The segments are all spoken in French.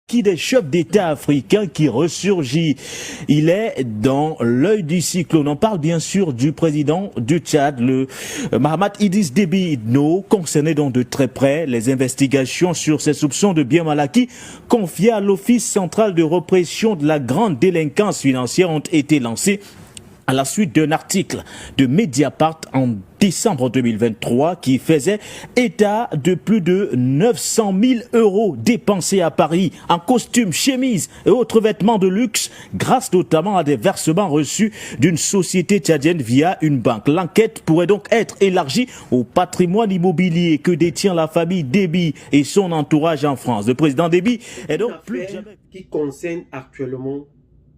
Qui des chefs d'État africains qui ressurgit. Il est dans l'œil du cyclone. On parle bien sûr du président du Tchad, le Mahamat Idriss Déby Itno, concerné donc de très près. Les investigations sur ces soupçons de biens mal acquis confiés à l'Office central de répression de la grande délinquance financière ont été lancées à la suite d'un article de Mediapart en décembre 2023 qui faisait état de plus de 900 000 € dépensés à Paris en costumes, chemises et autres vêtements de luxe grâce notamment à des versements reçus d'une société tchadienne via une banque. L'enquête pourrait donc être élargie au patrimoine immobilier que détient la famille Déby et son entourage en France. Le président Déby est donc plus que jamais... qui concerne actuellement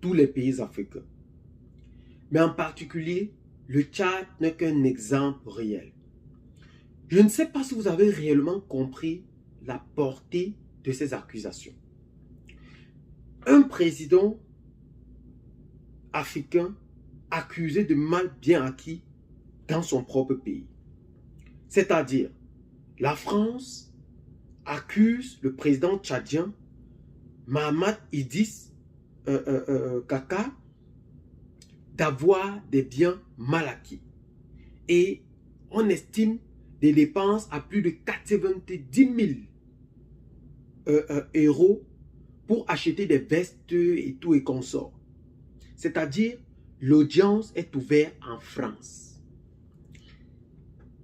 tous les pays africains. Mais en particulier, le Tchad n'est qu'un exemple réel. Je ne sais pas si vous avez réellement compris la portée de ces accusations. Un président africain accusé de mal bien acquis dans son propre pays. C'est-à-dire, la France accuse le président tchadien Mahamat Idriss Kaka d'avoir des biens mal acquis. Et on estime des dépenses à plus de 90 000 euros pour acheter des vestes et tout et consorts. C'est-à-dire, l'audience est ouverte en France.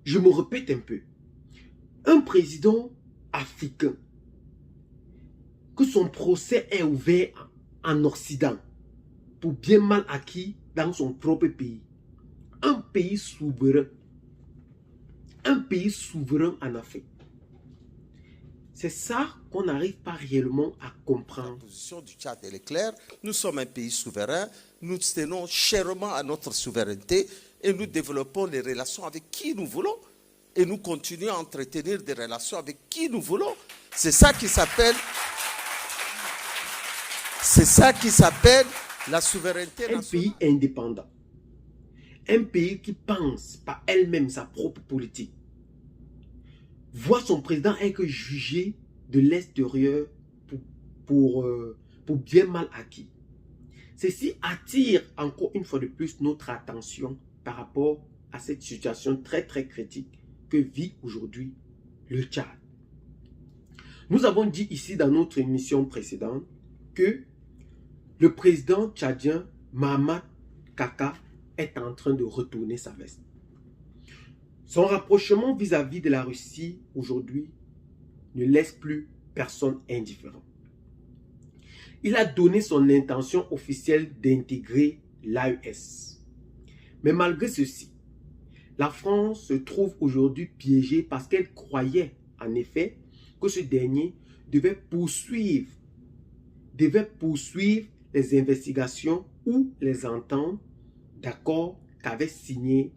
Je me répète un peu. Un président africain, que son procès est ouvert en Occident pour bien mal acquis dans son propre pays. Un pays souverain en Afrique. C'est ça qu'on n'arrive pas réellement à comprendre. La position du Tchad est claire. Nous sommes un pays souverain. Nous tenons chèrement à notre souveraineté et nous développons les relations avec qui nous voulons. Et nous continuons à entretenir des relations avec qui nous voulons. C'est ça qui s'appelle la souveraineté nationale. Un pays indépendant. Un pays qui pense par elle-même sa propre politique. Voit son président être jugé de l'extérieur pour bien mal acquis. Ceci attire encore une fois de plus notre attention par rapport à cette situation très très critique que vit aujourd'hui le Tchad. Nous avons dit ici dans notre émission précédente que le président tchadien Mahamat Kaka est en train de retourner sa veste. Son rapprochement vis-à-vis de la Russie aujourd'hui ne laisse plus personne indifférent. Il a donné son intention officielle d'intégrer l'AES. Mais malgré ceci, la France se trouve aujourd'hui piégée parce qu'elle croyait en effet que ce dernier devait poursuivre les investigations ou les ententes d'accord qu'avait signé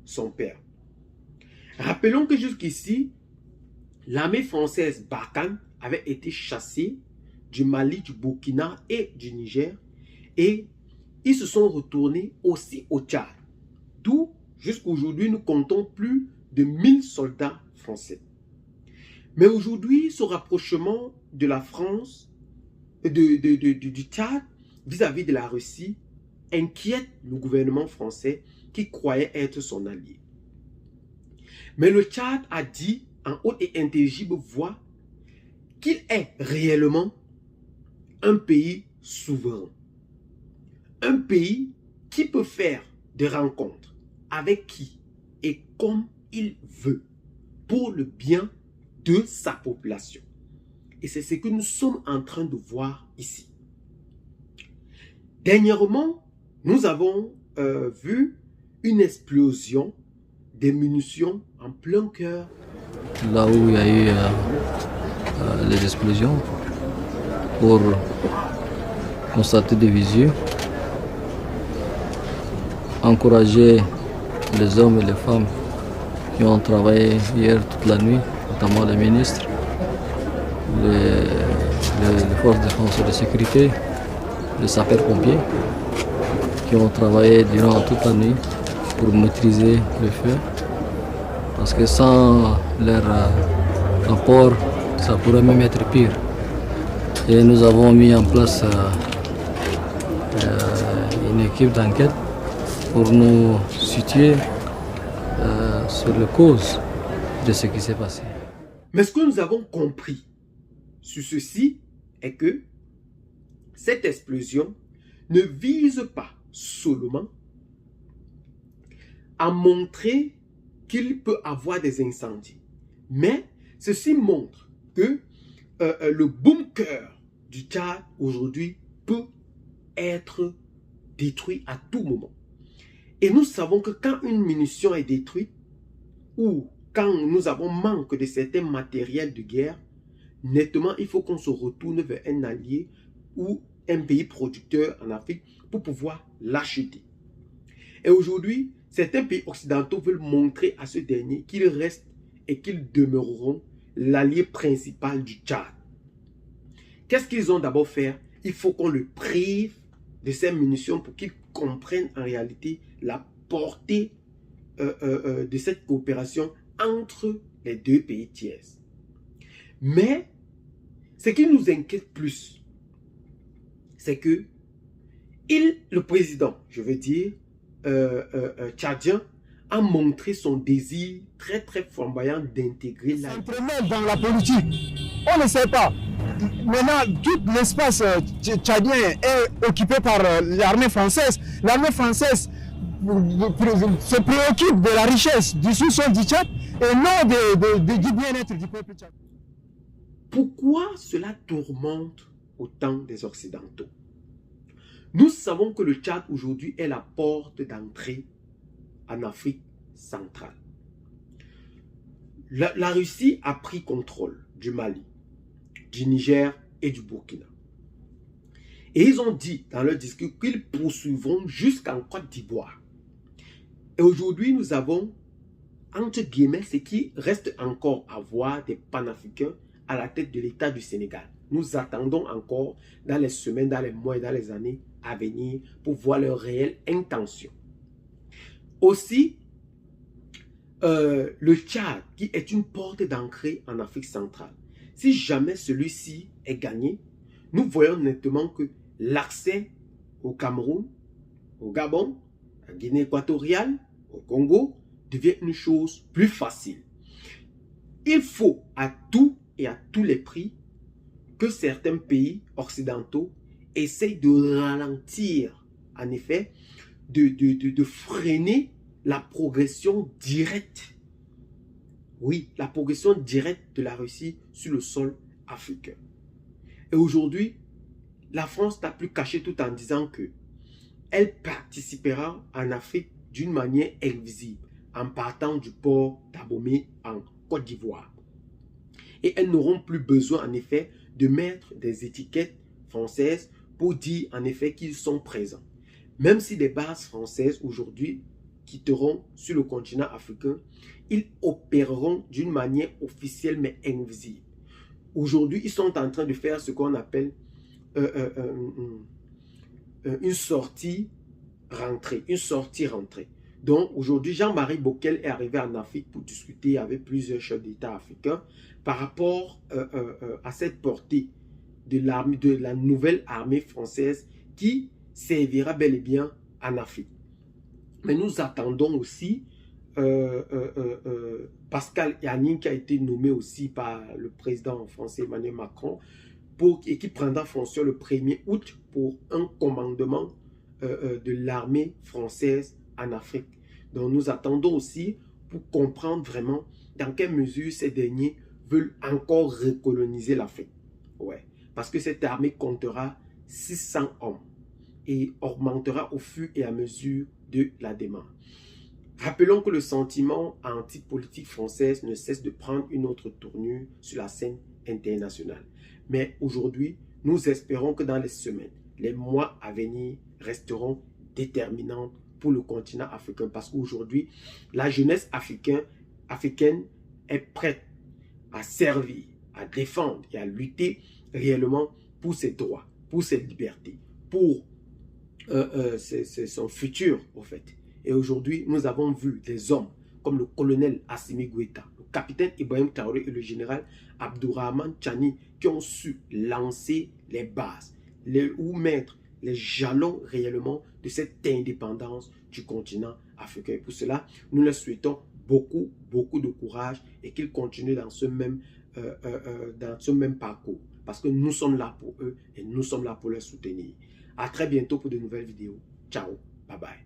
son père. Rappelons que jusqu'ici, l'armée française Barkhane avait été chassée du Mali, du Burkina et du Niger et ils se sont retournés aussi au Tchad. D'où, jusqu'aujourd'hui, nous comptons plus de 1000 soldats français. Mais aujourd'hui, ce rapprochement de la France, du Tchad vis-à-vis de la Russie inquiète le gouvernement français qui croyait être son allié. Mais le Tchad a dit en haute et intelligible voix qu'il est réellement un pays souverain. Un pays qui peut faire des rencontres avec qui et comme il veut pour le bien de sa population. Et c'est ce que nous sommes en train de voir ici. Dernièrement, nous avons vu une explosion des munitions en plein cœur. Là où il y a eu les explosions, pour constater des visu, encourager les hommes et les femmes qui ont travaillé hier toute la nuit, notamment les ministres, les forces de défense et de sécurité, les sapeurs-pompiers, qui ont travaillé durant toute la nuit pour maîtriser le feu. Parce que sans leur apport, ça pourrait même être pire. Et nous avons mis en place une équipe d'enquête pour nous situer sur les causes de ce qui s'est passé. Mais ce que nous avons compris sur ceci est que cette explosion ne vise pas seulement à montrer qu'il peut avoir des incendies, mais ceci montre que le bunker du Tchad aujourd'hui peut être détruit à tout moment. Et nous savons que quand une munition est détruite ou quand nous avons manque de certains matériels de guerre, nettement, il faut qu'on se retourne vers un allié ou un pays producteur en Afrique pour pouvoir l'acheter. Et aujourd'hui, certains pays occidentaux veulent montrer à ce dernier qu'ils restent et qu'ils demeureront l'allié principal du Tchad. Qu'est-ce qu'ils ont d'abord faire? Il faut qu'on le prive de ces munitions pour qu'ils comprennent en réalité la portée de cette coopération entre les deux pays tiers. Mais ce qui nous inquiète plus, c'est que le président, je veux dire, tchadien, a montré son désir très très flamboyant d'intégrer la... Dans la politique, on ne sait pas. Maintenant, tout l'espace tchadien est occupé par l'armée française. L'armée française se préoccupe de la richesse du sous-sol du Tchad et non du bien-être du peuple tchadien. Pourquoi cela tourmente autant des Occidentaux? Nous savons que le Tchad aujourd'hui est la porte d'entrée en Afrique centrale. La Russie a pris contrôle du Mali, du Niger et du Burkina. Et ils ont dit dans leur discours qu'ils poursuivront jusqu'en Côte d'Ivoire. Et aujourd'hui, nous avons, entre guillemets, ce qui reste encore à voir des panafricains à la tête de l'État du Sénégal. Nous attendons encore dans les semaines, dans les mois et dans les années à venir pour voir leurs réelles intentions. Aussi, le Tchad, qui est une porte d'entrée en Afrique centrale, si jamais celui-ci est gagné, nous voyons nettement que l'accès au Cameroun, au Gabon, à Guinée équatoriale, au Congo, devient une chose plus facile. Il faut à tout et à tous les prix que certains pays occidentaux essayent de ralentir, en effet, de freiner la progression directe. Oui, la progression directe de la Russie sur le sol africain. Et aujourd'hui, la France n'a plus caché tout en disant que elle participera en Afrique d'une manière invisible, en partant du port d'Abomey en Côte d'Ivoire. Et elles n'auront plus besoin, en effet, de mettre des étiquettes françaises pour dire, en effet, qu'ils sont présents. Même si les bases françaises, aujourd'hui, quitteront sur le continent africain, ils opéreront d'une manière officielle mais invisible. Aujourd'hui, ils sont en train de faire ce qu'on appelle une sortie-rentrée. Donc, aujourd'hui, Jean-Marie Bockel est arrivé en Afrique pour discuter avec plusieurs chefs d'État africains par rapport à cette portée de la nouvelle armée française qui servira bel et bien en Afrique. Mais nous attendons aussi Pascal Yannick, qui a été nommé aussi par le président français Emmanuel Macron et qui prendra fonction le 1er août pour un commandement de l'armée française en Afrique. Donc nous attendons aussi pour comprendre vraiment dans quelle mesure ces derniers veulent encore recoloniser l'Afrique. Ouais. Parce que cette armée comptera 600 hommes et augmentera au fur et à mesure de la demande. Rappelons que le sentiment anti-politique française ne cesse de prendre une autre tournure sur la scène internationale. Mais aujourd'hui, nous espérons que dans les semaines, les mois à venir resteront déterminants pour le continent africain. Parce qu'aujourd'hui, la jeunesse africaine est prête à servir, à défendre et à lutter réellement pour ses droits, pour ses libertés, pour son futur, au fait. Et aujourd'hui, nous avons vu des hommes comme le colonel Assimi Goïta, le capitaine Ibrahim Traoré et le général Abdourahmane Tchani qui ont su lancer les bases ou mettre les jalons réellement de cette indépendance du continent africain. Et pour cela, nous leur souhaitons beaucoup de courage et qu'ils continuent dans ce même parcours. Parce que nous sommes là pour eux et nous sommes là pour les soutenir. À très bientôt pour de nouvelles vidéos. Ciao, bye bye.